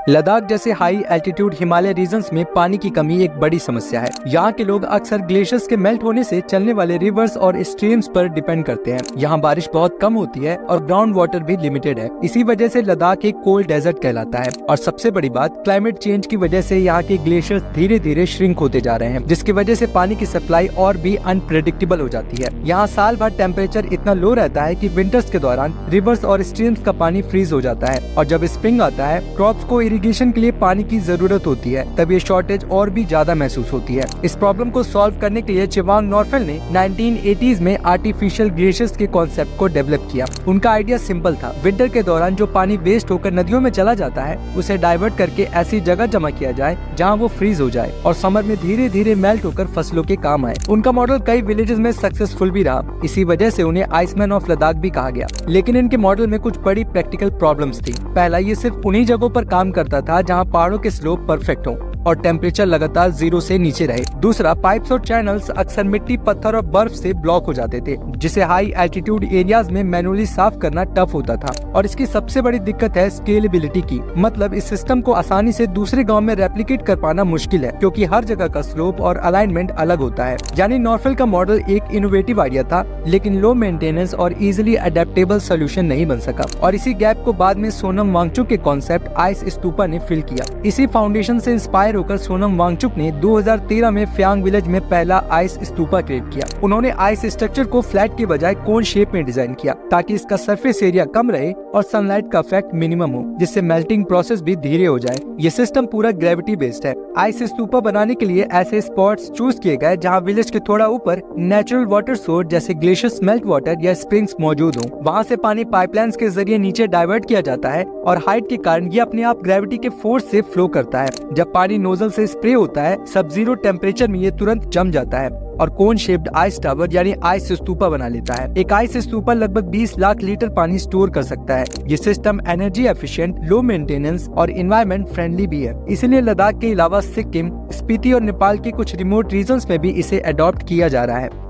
लद्दाख जैसे high altitude Himalaya regions में पानी की कमी एक बड़ी समस्या है। यहाँ के लोग अक्सर ग्लेशियर्स के मेल्ट होने से चलने वाले रिवर्स और स्ट्रीम्स पर डिपेंड करते हैं। यहाँ बारिश बहुत कम होती है और ग्राउंड वाटर भी लिमिटेड है। इसी वजह से लद्दाख एक कोल्ड डेजर्ट कहलाता है। और सबसे बड़ी बात, क्लाइमेट चेंज की वजह से यहाँ के ग्लेशियर्स धीरे धीरे श्रिंक होते जा रहे हैं, जिसकी वजह से पानी की सप्लाई और भी अनप्रेडिक्टेबल हो जाती है। यहाँ साल भर टेम्परेचर इतना लो रहता है कि विंटर्स के दौरान रिवर्स और स्ट्रीम्स का पानी फ्रीज हो जाता है, और जब स्प्रिंग आता है क्रॉप्स को इरिगेशन के लिए पानी की जरूरत होती है, तब ये शॉर्टेज और भी ज्यादा महसूस होती है। इस प्रॉब्लम को सॉल्व करने के लिए चिवांग नॉर्फेल ने 1980s में आर्टिफिशियल ग्लेशियर्स के कॉन्सेप्ट को डेवलप किया। उनका आइडिया सिंपल था, विंटर के दौरान जो पानी वेस्ट होकर नदियों में चला जाता है उसे डाइवर्ट करके ऐसी जगह जमा किया जाए जहाँ वो फ्रीज हो जाए और समर में धीरे धीरे मेल्ट होकर फसलों के काम आए। उनका मॉडल कई विलेजेस में सक्सेसफुल भी रहा, इसी वजह से उन्हें आइसमैन ऑफ लद्दाख भी कहा गया। लेकिन इनके मॉडल में कुछ बड़ी प्रैक्टिकल प्रॉब्लम्स थी। पहला, ये सिर्फ उन्हीं जगहों पर काम करता था जहाँ पहाड़ों के स्लोप परफेक्ट हो और टेम्परेचर लगातार 0 से नीचे रहे। दूसरा, पाइप्स और चैनल्स अक्सर मिट्टी, पत्थर और बर्फ से ब्लॉक हो जाते थे, जिसे हाई एल्टीट्यूड एरियाज में मैनुअली साफ करना टफ होता था। और इसकी सबसे बड़ी दिक्कत है स्केलेबिलिटी की, मतलब इस सिस्टम को आसानी से दूसरे गांव में रेप्लिकेट कर पाना मुश्किल है, क्योंकि हर जगह का स्लोप और अलाइनमेंट अलग होता है। यानी नॉर्फेल का मॉडल एक इनोवेटिव आइडिया था, लेकिन लो मेंटेनेंस और इजिली अडेप्टेबल सोल्यूशन नहीं बन सका। और इसी गैप को बाद में सोनम वांगचुक के कॉन्सेप्ट आइस स्तूपा ने फिल किया। इसी फाउंडेशन से इंस्पायर होकर सोनम वांगचुक ने 2013 में फ्यांग विलेज में पहला आइस स्तूपा क्रिएट किया। उन्होंने आइस स्ट्रक्चर को फ्लैट के बजाय कोन शेप में डिजाइन किया, ताकि इसका सरफेस एरिया कम रहे और सनलाइट का इफेक्ट मिनिमम हो, जिससे मेल्टिंग प्रोसेस भी धीरे हो जाए। ये सिस्टम पूरा ग्रेविटी बेस्ड है। आइस स्तूपा बनाने के लिए ऐसे स्पॉट्स चूज किए गए जहाँ विलेज के थोड़ा ऊपर नेचुरल वाटर सोर्स जैसे ग्लेशियर्स, मेल्ट वाटर या स्प्रिंग्स मौजूद हो। वहाँ से पानी पाइपलाइंस के जरिए नीचे डाइवर्ट किया जाता है और हाइट के कारण ये अपने आप ग्रेविटी के फोर्स से फ्लो करता है। जब पानी नोजल से स्प्रे होता है, सब जीरो टेम्परेचर में ये तुरंत जम जाता है और कोन शेप्ड आइस टावर यानी आइस स्तूपा बना लेता है। एक आइस स्तूपा लगभग 20 लाख लीटर पानी स्टोर कर सकता है। ये system energy efficient, low maintenance और इन्वायरमेंट फ्रेंडली भी है। इसलिए लद्दाख के अलावा सिक्किम, स्पीति और नेपाल के कुछ रिमोट रीजन्स में भी इसे अडॉप्ट किया जा रहा है।